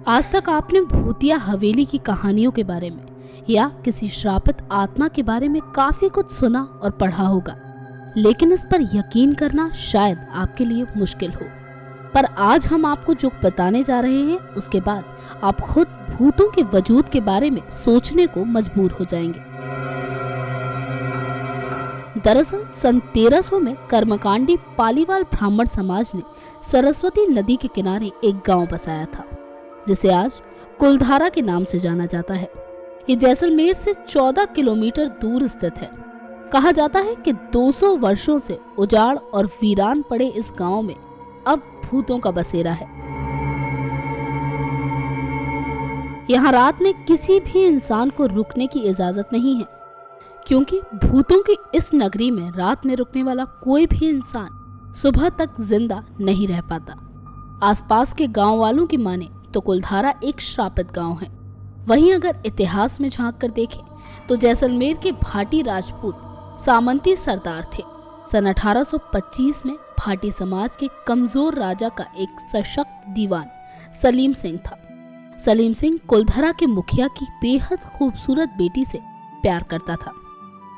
आज तक आपने भूतिया हवेली की कहानियों के बारे में या किसी श्रापित आत्मा के बारे में काफी कुछ सुना और पढ़ा होगा, लेकिन इस पर यकीन करना शायद आपके लिए मुश्किल हो। पर आज हम आपको जो बताने जा रहे हैं उसके बाद आप खुद भूतों के वजूद के बारे में सोचने को मजबूर हो जाएंगे। दरअसल सन 1300 में कर्मकांडी पालीवाल ब्राह्मण समाज ने सरस्वती नदी के किनारे एक गांव बसाया था, जिसे आज कुलधारा के नाम से जाना जाता है। ये जैसलमेर से 14 किलोमीटर दूर स्थित है। कहा जाता है कि 200 वर्षों से उजाड़ और वीरान पड़े इस गांव में अब भूतों का बसेरा है। यहाँ रात में किसी भी इंसान को रुकने की इजाजत नहीं है, क्योंकि भूतों की इस नगरी में रात में रुकने वाला कोई भी इंसान सुबह तक जिंदा नहीं रह पाता। आसपास के गांव वालों की माने तो कुलधारा एक श्रापित गांव है। वहीं अगर इतिहास में झांक कर देखें तो जैसलमेर के भाटी राजपूत सामंती सरदार थे। सन 1825 में भाटी समाज के कमजोर राजा का एक सशक्त दीवान सलीम सिंह था। सलीम सिंह कुलधारा के मुखिया की बेहद खूबसूरत बेटी से प्यार करता था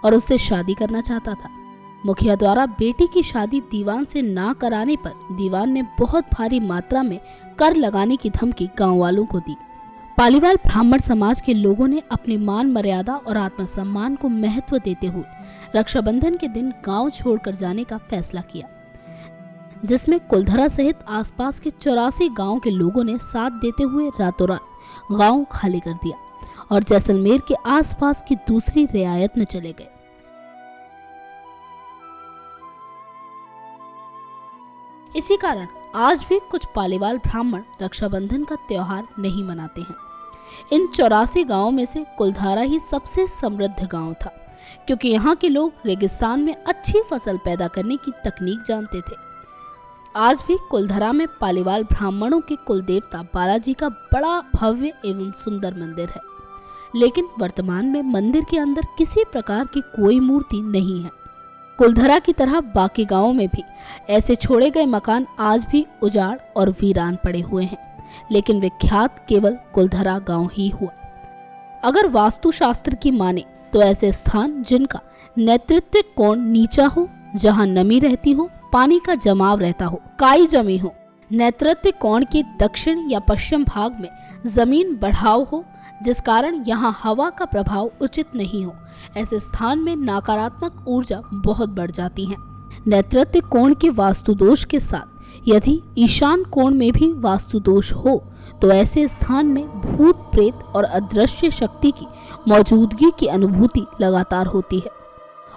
और उससे शादी करना चाहता था। मुखिया द्वारा बेटी की शादी दीवान से ना कराने पर दीवान ने बहुत भारी मात्रा में कर लगाने की धमकी गांव वालों को दी। पालीवाल ब्राह्मण समाज के लोगों ने अपनी मान मर्यादा और आत्मसम्मान को महत्व देते हुए रक्षाबंधन के दिन गांव छोड़कर जाने का फैसला किया, जिसमें कुलधारा सहित आसपास के 84 गांव के लोगों ने साथ देते हुए रातों रात गांव खाली कर दिया और जैसलमेर के आसपास की दूसरी रियायत में चले गए। इसी कारण आज भी कुछ पालीवाल ब्राह्मण रक्षाबंधन का त्योहार नहीं मनाते हैं। इन 84 गांवों में से कुलधारा ही सबसे समृद्ध गांव था, क्योंकि यहाँ के लोग रेगिस्तान में अच्छी फसल पैदा करने की तकनीक जानते थे। आज भी कुलधारा में पालीवाल ब्राह्मणों के कुल देवता बालाजी का बड़ा भव्य एवं सुंदर मंदिर है, लेकिन वर्तमान में मंदिर के अंदर किसी प्रकार की कोई मूर्ति नहीं है। कुलधारा की तरह बाकी गांवों में भी ऐसे छोड़े गए मकान आज भी उजाड़ और वीरान पड़े हुए हैं, लेकिन विख्यात केवल कुलधारा गांव ही हुआ। अगर वास्तुशास्त्र की माने तो ऐसे स्थान जिनका नेतृत्व कोण नीचा हो, जहां नमी रहती हो, पानी का जमाव रहता हो, काई जमी हो, नेतृत्व कोण के दक्षिण या पश्चिम भाग में जमीन बढ़ाव हो, जिस कारण यहाँ हवा का प्रभाव उचित नहीं हो, ऐसे स्थान में नकारात्मक ऊर्जा बहुत बढ़ जाती है। नेतृत्व कोण के वास्तु दोष के साथ यदि ईशान कोण में भी वास्तु दोष हो तो ऐसे स्थान में भूत प्रेत और अदृश्य शक्ति की मौजूदगी की अनुभूति लगातार होती है।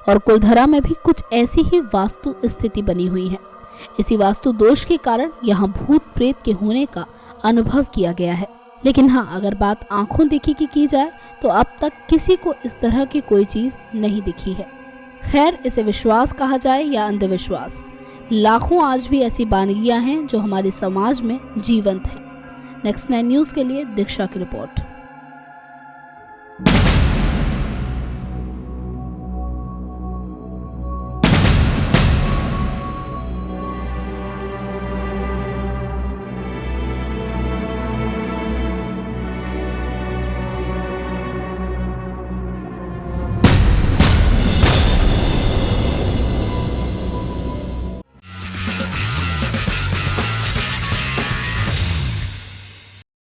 और कुलधारा में भी कुछ ऐसी ही वास्तु स्थिति बनी हुई है। इसी वास्तु दोष के कारण यहाँ भूत प्रेत के होने का अनुभव किया गया है। लेकिन हाँ, अगर बात आंखों देखी की जाए तो अब तक किसी को इस तरह की कोई चीज नहीं दिखी है। खैर, इसे विश्वास कहा जाए या अंधविश्वास, लाखों आज भी ऐसी बानगियां हैं जो हमारे समाज में जीवंत हैं। नेक्स्ट 9 न्यूज़ के लिए दीक्षा की रिपोर्ट।